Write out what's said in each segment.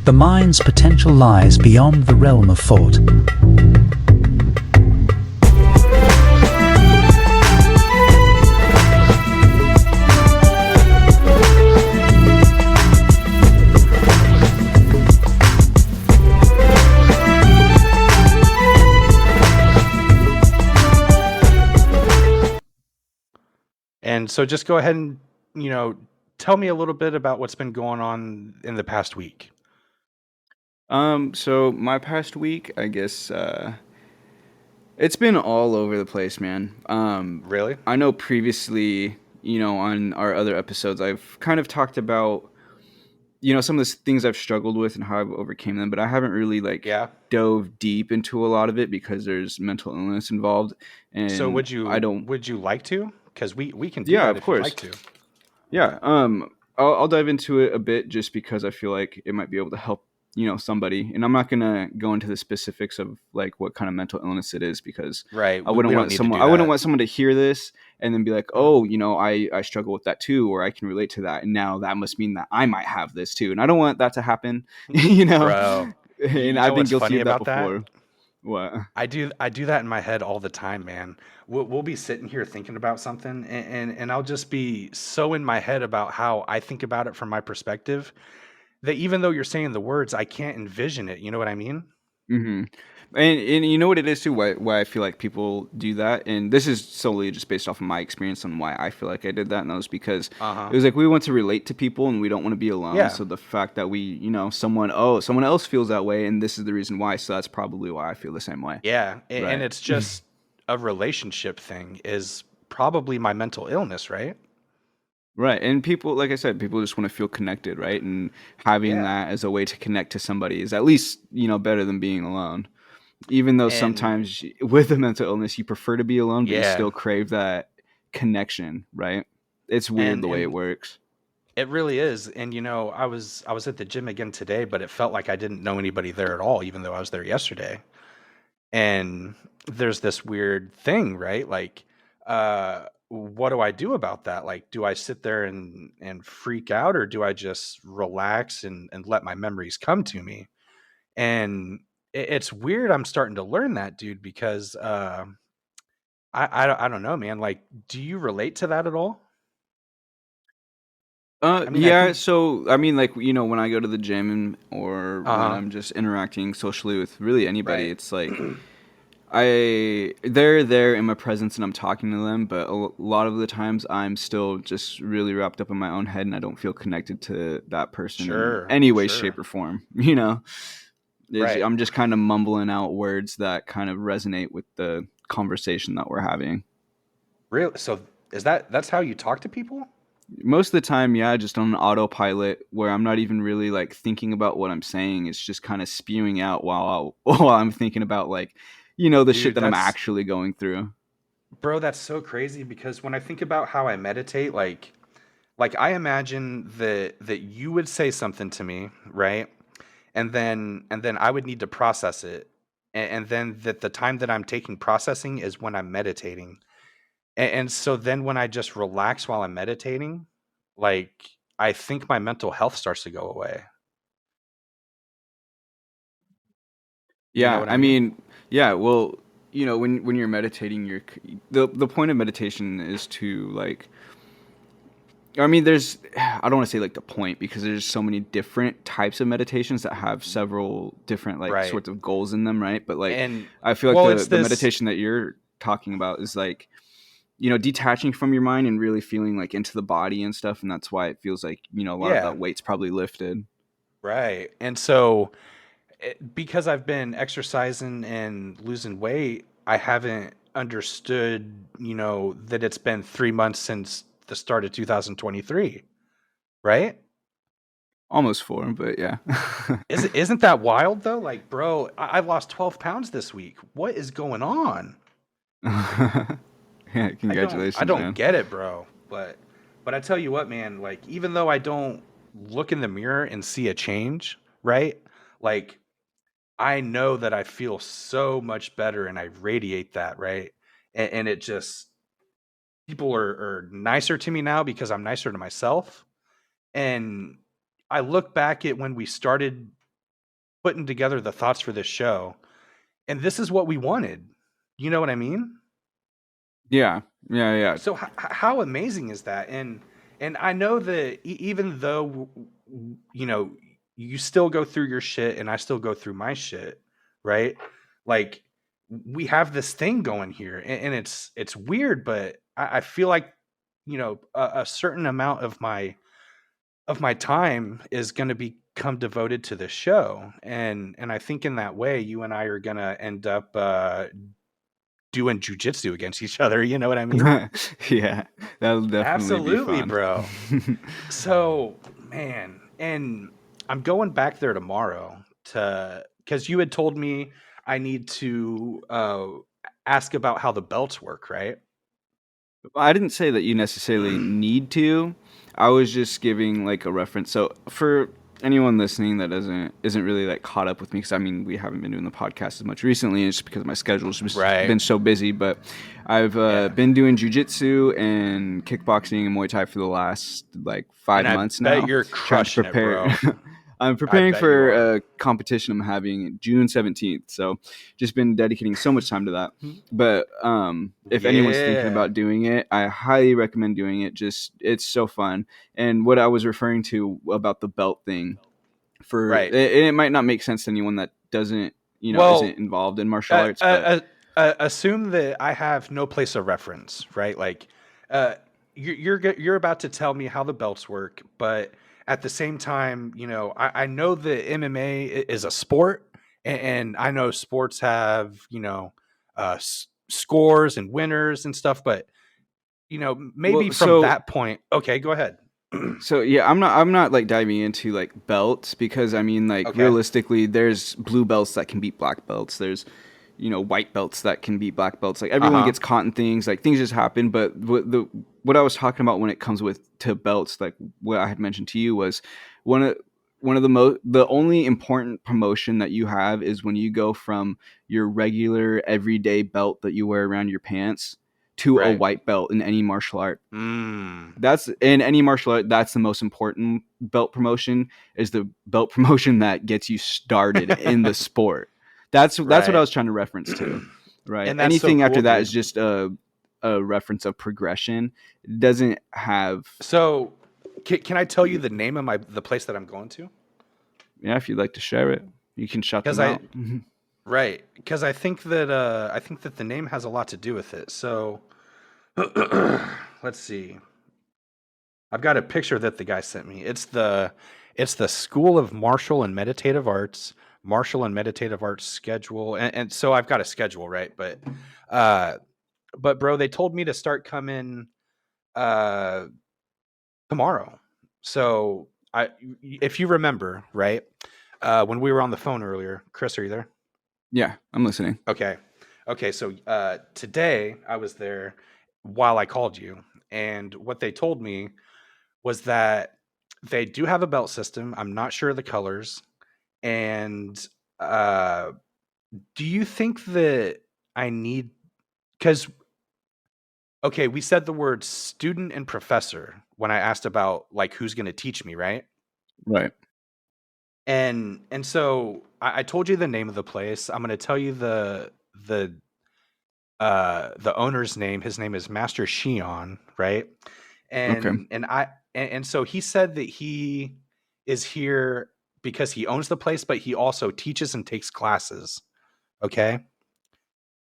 The mind's potential lies beyond the realm of thought. And so just go ahead and, tell me a little bit about what's been going on in the past week. So my past week, I guess, it's been all over the place, man. Really? I know previously, on our other episodes, I've kind of talked about, some of the things I've struggled with and how I've overcame them, but I haven't really Yeah. dove deep into a lot of it because there's mental illness involved, So and would I you don't. would you like to? Because we can do Yeah, that of if you'd course. like to. Yeah, I'll dive into it a bit just because I feel like it might be able to help, somebody. And I'm not gonna go into the specifics of like what kind of mental illness it is because Right. I We, wouldn't we don't want need to someone do I wouldn't that. want someone to hear this and then be like, oh, I struggle with that too, or I can relate to that, and now that must mean that I might have this too, and I don't want that to happen, you know. Bro, And you I've know been what's guilty funny of that about that? before. What? I do that in my head all the time, man. We'll be sitting here thinking about something, and I'll just be so in my head about how I think about it from my perspective that even though you're saying the words, I can't envision it. You know what I mean? Hmm. And you know what it is too, why I feel like people do that, and this is solely just based off of my experience on why I feel like I did that, and that was because Uh huh. it was like we want to relate to people and we don't want to be alone. Yeah. So the fact that we, someone else feels that way, and this is the reason why, so that's probably why I feel the same way, Yeah. And right? it's just a relationship thing is probably my mental illness, right? Right. And people, like I said, people just want to feel connected, right? And having Yeah. that as a way to connect to somebody is at least, better than being alone. Even though And sometimes with a mental illness you prefer to be alone, but you yeah. still crave that connection, right? It's weird And the way it and works. it really is. And I was at the gym again today, but it felt like I didn't know anybody there at all, even though I was there yesterday. And there's this weird thing, right? Like, what do I do about that? Like, do I sit there and freak out, or do I just relax and let my memories come to me? And it's weird. I'm starting to learn that, dude, because I don't know, man. Like, do you relate to that at all? I mean, I Yeah, think, so I mean, like, when I go to the gym or when uh huh, I'm just interacting socially with really anybody, right. it's like they're there in my presence and I'm talking to them, but a lot of the times I'm still just really wrapped up in my own head and I don't feel connected to that person in Sure, any way, shape, sure, or form. right. I'm just kind of mumbling out words that kind of resonate with the conversation that we're having. Really? So that's how you talk to people? Most of the time, yeah, just on an autopilot where I'm not even really like thinking about what I'm saying. It's just kind of spewing out while I'm thinking about like, the shit Dude, that I'm that's actually going through. bro, that's so crazy because when I think about how I meditate, like I imagine that you would say something to me, right? And then I would need to process it. And then that the time that I'm taking processing is when I'm meditating. And so then when I just relax while I'm meditating, like I think my mental health starts to go away. You know Yeah, what I I mean? mean, yeah, well, when you're meditating, the point of meditation is to like, I mean, there's, I don't want to say like the point because there's so many different types of meditations that have several different like Right. sorts of goals in them, right? But like, And I feel like well, the it's the this. meditation that you're talking about is like, detaching from your mind and really feeling like into the body and stuff, and that's why it feels like a lot of Yeah, that weight's probably lifted. right. And so because I've been exercising and losing weight, I haven't understood, that it's been 3 months since the start of 2023, right? Almost four, but yeah. Isn't that wild though? Like, bro, I've lost 12 pounds this week. What is going on? Yeah, I congratulations, don't man. get it, bro. But I tell you what, man, like even though I don't look in the mirror and see a change, right? Like I know that I feel so much better and I radiate that, right? And it just people are nicer to me now because I'm nicer to myself. And I look back at when we started putting together the thoughts for this show, and this is what we wanted. You know what I mean? Yeah, yeah, yeah. So how amazing is that? And I know that even though you know you still go through your shit and I still go through my shit, right? Like we have this thing going here, and it's weird, but I feel like a certain amount of my time is going to become devoted to this show, and I think in that way you and I are going to end up doing jujitsu against each other. You know what I mean? Yeah, that'll definitely be Absolutely, fun. bro. So, man, and I'm going back there tomorrow to because you had told me I need to ask about how the belts work, right? I didn't say that you necessarily need to. I was just giving like a reference. So for anyone listening that isn't really like caught up with me, because I mean we haven't been doing the podcast as much recently, and it's just because my schedule's just Right. been so busy. But I've Yeah. been doing jujitsu and kickboxing and Muay Thai for the last like And five I months bet now, you're trying to crushing it, prepare. bro. I'm I preparing bet you for are. a competition I'm having June 17th. So just been dedicating so much time to that. But if anyone's thinking Yeah. about doing it, I highly recommend doing it. Just it's so fun. And what I was referring to about the belt thing, for Right. it might not make sense to anyone that doesn't isn't Well, involved in martial uh, arts, but uh, assume that I have no place of reference, right? Like, uh, you're about to tell me how the belts work, but at the same time, I know that MMA is a sport, and I know sports have scores and winners and stuff, but maybe well, from that point, okay, go ahead. so yeah, I'm not like diving into like belts, because I mean like Okay. realistically there's blue belts that can beat black belts. There's white belts that can beat black belts. Like Uh everyone huh. gets caught in things, like things just happen. But what I was talking about when it comes with to belts, like what I had mentioned to you, was one of the only important promotion that you have is when you go from your regular everyday belt that you wear around your pants to a Right. white belt in any martial art. Mm. That's in any martial art, that's the most important belt promotion, is the belt promotion that gets you started in the sport. That's what I Right. was trying to reference to, right? And that's so Anything after cool, that is dude. just a reference of progression. It doesn't have. So, can I tell you the name of the place that I'm going to? Yeah, if you'd like to share it, you can shout Because them out. because I think that the name has a lot to do with it. So, let's see. I've got a picture that the guy sent me. It's the School of Martial and Meditative Arts schedule, and so I've got a schedule, right? Uh, but bro, they told me to start coming uh tomorrow. So if you remember, right, when we were on the phone earlier, Chris, are you there? Yeah, I'm listening. Okay, okay. So today I was there while I called you, and what they told me was that they do have a belt system. I'm not sure of the colors, and uh, do you think that I need? Because okay, we said the word student and professor when I asked about like who's going to teach me, right? Right. And so I told you the name of the place. I'm gonna tell you the owner's name. His name is Master Shion, right? Okay. And so he said that he is here because he owns the place, but he also teaches and takes classes. Okay.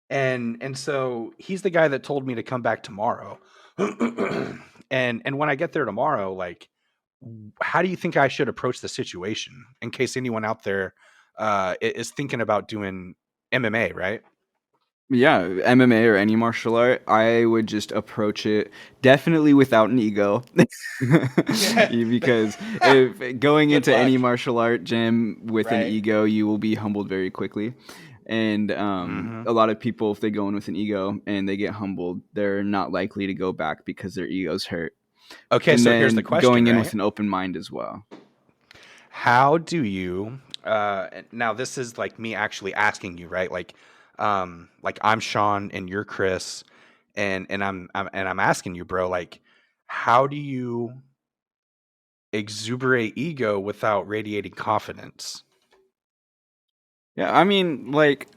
And so he's the guy that told me to come back tomorrow. And when I get there tomorrow, like how do you think I should approach the situation in case anyone out there is thinking about doing MMA, right? Yeah, MMA or any martial art, I would just approach it definitely without an ego. Yeah. Because if going Good into any luck. martial art gym with an Right. ego, you will be humbled very quickly. And Hmm. a lot of people, if they go in with an ego and they get humbled, they're not likely to go back because their ego's hurt. Okay, And so here's the then question, going in with right? an open mind as well. How do you now this is like me actually asking you, right? Like I'm Sean and you're Chris and I'm asking you, bro, like how do you exuberate ego without radiating confidence? Yeah, I mean, like,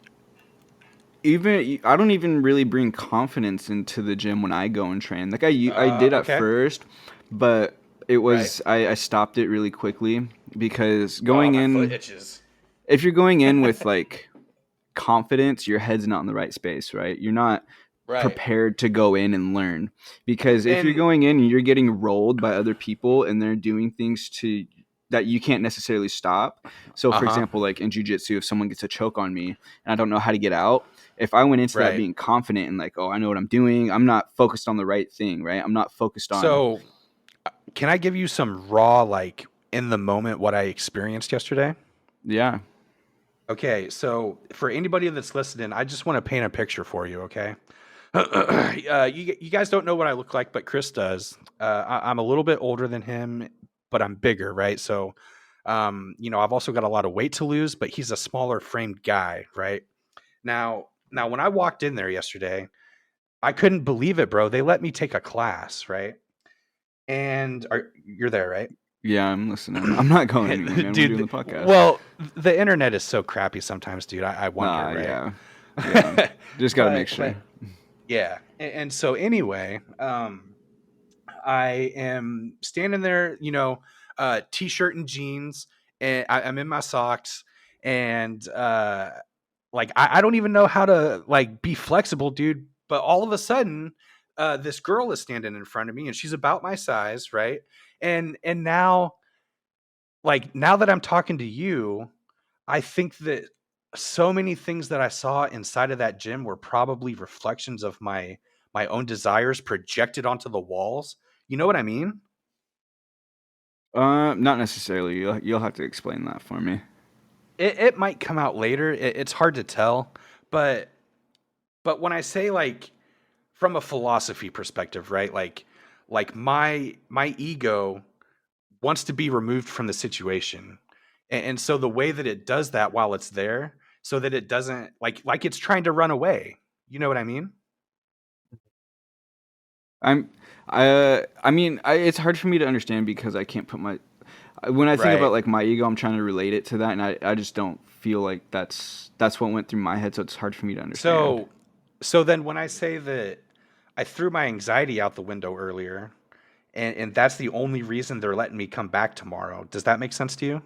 even I don't even really bring confidence into the gym when I go and train. Like I did at Okay. first, but Right. I stopped it really quickly because Oh, going my foot in, itches. if you're going in with like confidence, your head's not in the right space, right? You're not Right. prepared to go in and learn. Because if you're And going in and you're getting rolled by other people and they're doing things to that you can't necessarily stop. So for uh-huh. example, like in jiu-jitsu, if someone gets a choke on me and I don't know how to get out, if I went into that Right. being confident and like, oh, I know what I'm doing, I'm not focused on the right thing, right? I'm not focused on So, can I give you some raw, like, in the moment what I experienced yesterday? yeah. Okay, so for anybody that's listening, I just want to paint a picture for you, okay? You guys don't know what I look like, but Chris does. I'm a little bit older than him, but I'm bigger, right? So, I've also got a lot of weight to lose, but he's a smaller framed guy, right? Now, when I walked in there yesterday, I couldn't believe it, bro. They let me take a class, right? You're there, right? Yeah, I'm listening. I'm not going anywhere, man. We're doing Dude, the podcast. well, the internet is so crappy sometimes, dude. I wonder, right? Yeah. Yeah. Just got to make sure. But yeah. And so anyway, I am standing there, t-shirt and jeans, and I'm in my socks, and like I don't even know how to like be flexible, dude. But all of a sudden, this girl is standing in front of me, and she's about my size, right? And now, like now that I'm talking to you, I think that so many things that I saw inside of that gym were probably reflections of my own desires projected onto the walls. You know what I mean? Not necessarily. You'll have to explain that for me. It might come out later. It's hard to tell, but when I say like from a philosophy perspective, right? Like my ego wants to be removed from the situation. And so the way that it does that while it's there, so that it doesn't like it's trying to run away. You know what I mean? I'm I mean, it's hard for me to understand because I can't put my when I think about Right. like my ego, I'm trying to relate it to that and I just don't feel like that's what went through my head, so it's hard for me to understand. So so then when I say that I threw my anxiety out the window earlier and that's the only reason they're letting me come back tomorrow. Does that make sense to you?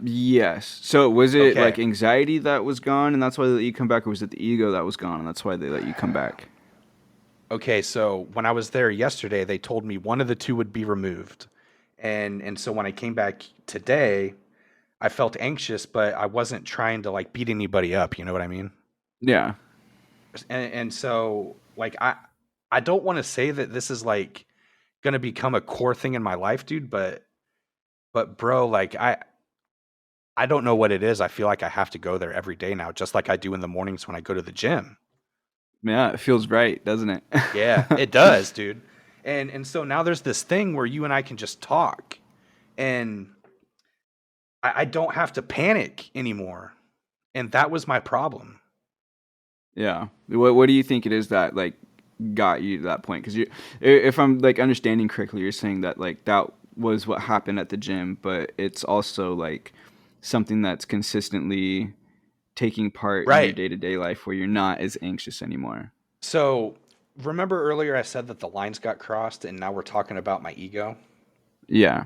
Yes. So was it Okay. like anxiety that was gone and that's why they let you come back, or was it the ego that was gone and that's why they let you come back? Okay, so when I was there yesterday, they told me one of the two would be removed. And so when I came back today, I felt anxious, but I wasn't trying to like beat anybody up, you know what I mean? Yeah. And so like I don't want to say that this is like going to become a core thing in my life, dude, but bro, like I don't know what it is. I feel like I have to go there every day now, just like I do in the mornings when I go to the gym. Yeah, it feels right, doesn't it? Yeah, it does, dude. And so now there's this thing where you and I can just talk, and I don't have to panic anymore. And that was my problem. Yeah. What do you think it is that like got you to that point? Because if I'm like understanding correctly, you're saying that like that was what happened at the gym, but it's also like something that's consistently taking part in your Right. day to day life where you're not as anxious anymore. So remember earlier I said that the lines got crossed, and now we're talking about my ego. Yeah.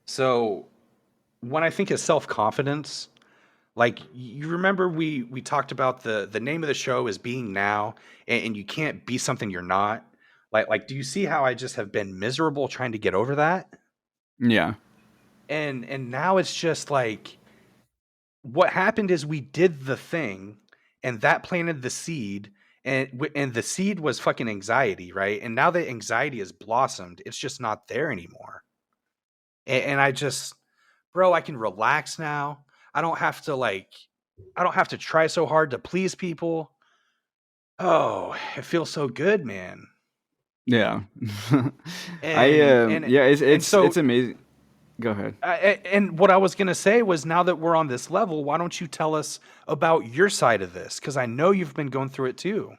So when I think of self confidence, like you remember we talked about the name of the show is being now, and you can't be something you're not. Like do you see how I just have been miserable trying to get over that? Yeah. And now it's just like what happened is we did the thing, and that planted the seed, and the seed was fucking anxiety, right? And now that anxiety has blossomed, it's just not there anymore. And I just, bro, I can relax now. I don't have to like, I don't have to try so hard to please people. Oh, it feels so good, man. Yeah. I And yeah, and it's so amazing. Go ahead. and what I was gonna say was, now that we're on this level, why don't you tell us about your side of this? Because I know you've been going through it too.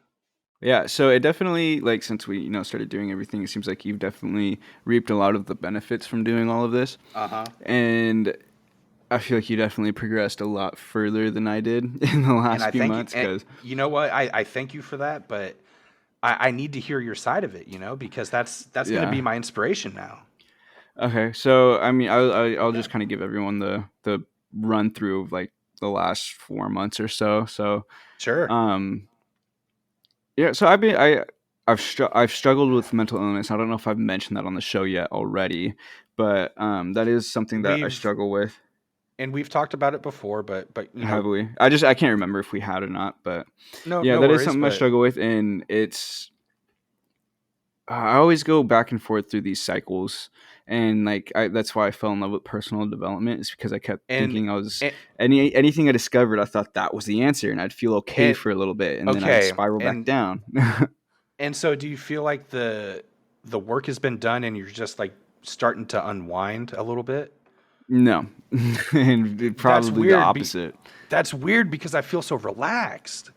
Yeah, so it definitely like since we, started doing everything, it seems like you've definitely reaped a lot of the benefits from doing all of this. Uh huh. And I feel like you definitely progressed a lot further than I did in the And last I few thank you. months. And Because you know what? I thank you for that, but I need to hear your side of it. Because that's going to be yeah. my inspiration now. Okay, so I mean, I'll Yeah. just kind of give everyone the run through of like the last 4 months or so. So, Sure. um, yeah. So I've struggled with mental illness. I don't know if I've mentioned that on the show yet already, but that is something that I We've struggle with and we've talked about it before, but heavily. I can't remember if we had or not, but yeah, no that is worries. something I But struggle with, and it's I always go back and forth through these cycles, and like that's why I fell in love with personal development, is because I kept and thinking I was and, anything I discovered, I thought that was the answer, and I'd feel okay and for a little bit, and then I'd okay, spiral back and down. and so do you feel like the work has been done and you're just like starting to unwind a little bit? No, and That's probably the weird. opposite. That's weird because I feel so relaxed.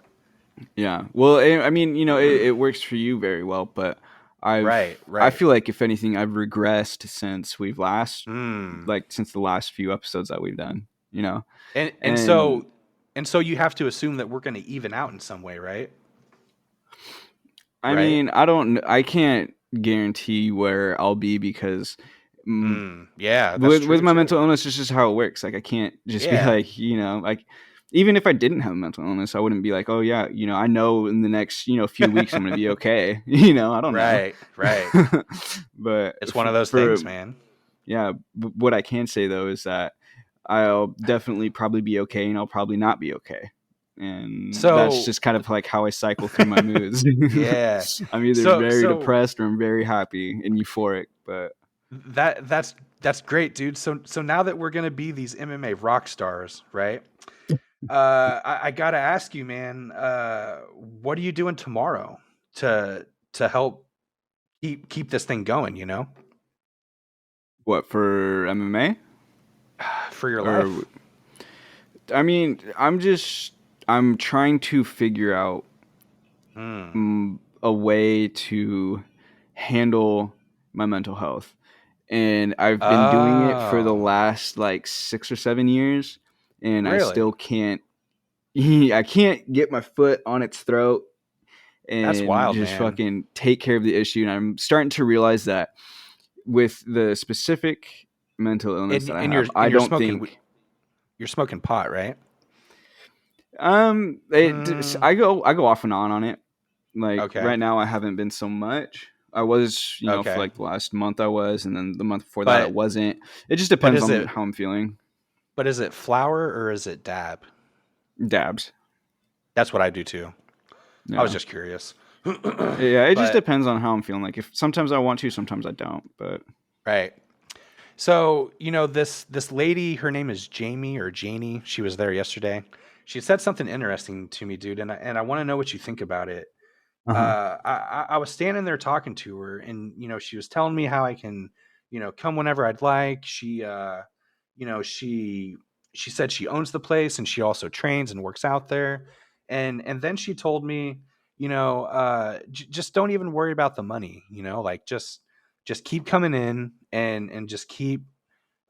Yeah. Well, I mean, it works for you very well, but Right, I right. feel like if anything, I've regressed since Hmm. since the last few episodes that we've done. And and And so and so you have to assume that we're going to even out in some way, right? I Right? mean, I can't guarantee where I'll be because mm, Yeah, that's with true my too. mental illness, it's just how it works. Like I can't just be Yeah. like, like even if I didn't have mental illness, I wouldn't be like, oh yeah, I know in the next few weeks I'm gonna be okay. I don't know. Right, right. But It's one of those for things, man. yeah, what I can say though is that I'll definitely probably be okay, and I'll probably not be okay. And that's So, just kind of like how I cycle through my moods. yeah. I'm either So very so depressed or I'm very happy and euphoric. But that's great, dude. So now that we're gonna be these MMA rock stars, right? I gotta ask you, man. What are you doing tomorrow to to help keep this thing going? what for MMA? For your Or life. I mean, I'm trying to figure out Hmm. a way to handle my mental health. And I've been doing it for the Oh, last like 6 or 7 years, and I really? still can't. I can't get my foot on its throat That's and wild, just man. fucking take care of the issue. And I'm starting to realize that with the specific mental illness And that I and have, you're I and you're don't smoking think. you're smoking pot, right? It Mm, I go off and on it. Like okay, right now, I haven't been so much. I was, for okay. like the last month I was, and then the month before that I But wasn't. It just but depends is on it how I'm feeling. but is it flower or is it dab? Dabs. That's what I do too. I was Yeah. just curious. Yeah, it just But depends on how I'm feeling. Like if sometimes I want to, sometimes I don't. But right. So, this lady, her name is Jamie or Janie. She was there yesterday. She said something interesting to me, dude, and I want to know what you think about it. uh-huh. I was standing there talking to her, and she was telling me how I can, come whenever I'd like. You know, she said she owns the place, and she also trains and works out there. And then she told me, just don't even worry about the money. Like just keep coming in and just keep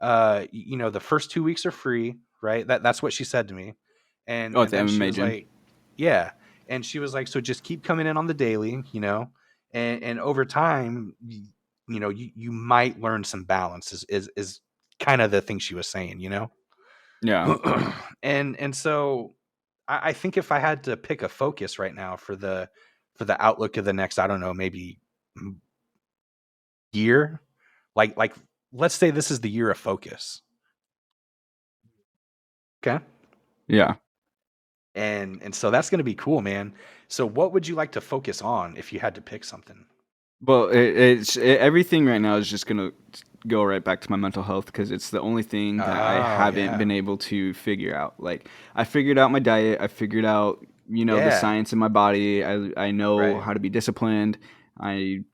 the first 2 weeks are free, right? That's what she said to me. and Oh, at and the then she MMA was gym. like, yeah. And she was like, so just keep coming in on the daily, and over time, you might learn some balance is kind of the thing she was saying. Yeah. And so I think if I had to pick a focus right now for the outlook of the next, I don't know, maybe year, like let's say this is the year of focus. Okay. Yeah. And so that's going to be cool, man. So what would you like to focus on if you had to pick something? Well, everything right now is just gonna go right back to my mental health because it's the only thing that I Oh, haven't yeah. been able to figure out. Like I figured out my diet, I figured out the Yeah. science in my body. I know Right. how to be disciplined. I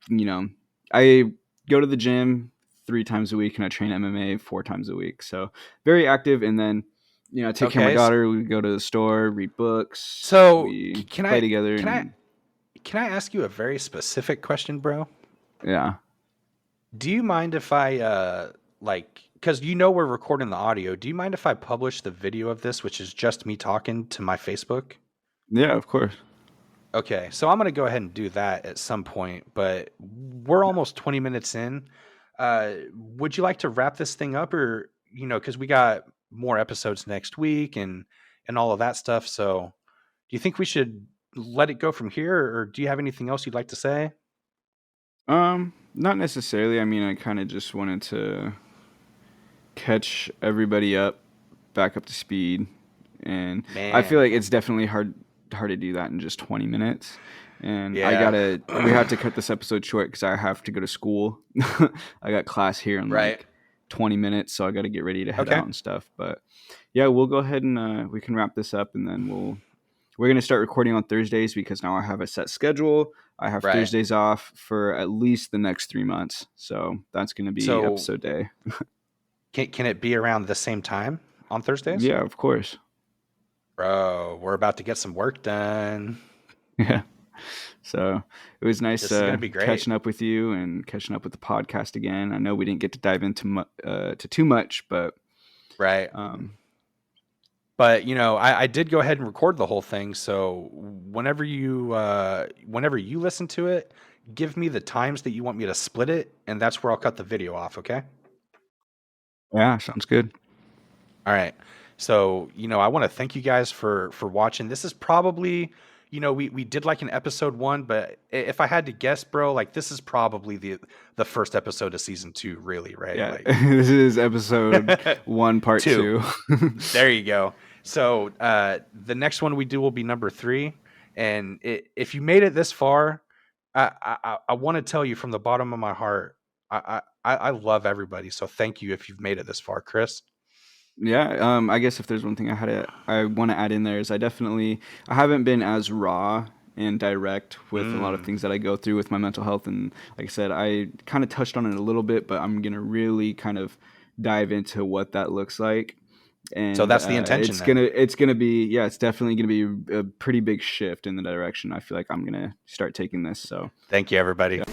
go to the gym 3 times a week and I train MMA 4 times a week. So very active. And then I take care of my Okay. daughter. We go to the store, read books, So we can play I together, can I and can I ask you a very specific question, bro? yeah. Do you mind if I like because we're recording the audio, do you mind if I publish the video of this, which is just me talking, to my Facebook? Yeah, of course. Okay, so I'm gonna go ahead and do that at some point, but we're almost 20 minutes in. Would you like to wrap this thing up, or because we got more episodes next week and all of that stuff. So, do you think we should let it go from here, or do you have anything else you'd like to say? Not necessarily. I mean, I kind of just wanted to catch everybody back up to speed, and I feel Man, like it's definitely hard to do that in just 20 minutes. And yeah, we have to cut this episode short because I have to go to school. I got class here in right. like 20 minutes, so I got to get ready to head Okay. out and stuff. But yeah, we'll go ahead and we can wrap this up, and then we're gonna start recording on Thursdays because now I have a set schedule. I have Right. Thursdays off for at least the next 3 months, so that's gonna be So, episode day. can it be around the same time on Thursdays? Yeah, of course. Bro, we're about to get some work done. Yeah. So it was nice This is gonna be great. catching up with you and catching up with the podcast again. I know we didn't get to dive into to too much, but Right. um, But I did go ahead and record the whole thing. So whenever you listen to it, give me the times that you want me to split it, and that's where I'll cut the video off. Okay. yeah, sounds good. All right. So I want to thank you guys for watching. This is probably we did like an episode 1, but if I had to guess, bro, like this is probably the first episode of season 2, really, right? Yeah, Like this is episode 1, part 2. 2. There you go. So the next one we do will be number 3, and if you made it this far, I want to tell you from the bottom of my heart, I love everybody. So thank you if you've made it this far, Chris. Yeah, I guess if there's one thing I want to add in there is I haven't been as raw and direct with a lot of Mm. things that I go through with my mental health, and like I said, I kind of touched on it a little bit, but I'm gonna really kind of dive into what that looks like, So and that's the intention then. it's gonna be, yeah, it's definitely gonna be a pretty big shift in the direction I feel like I'm gonna start taking this. So Thank you, everybody. yeah.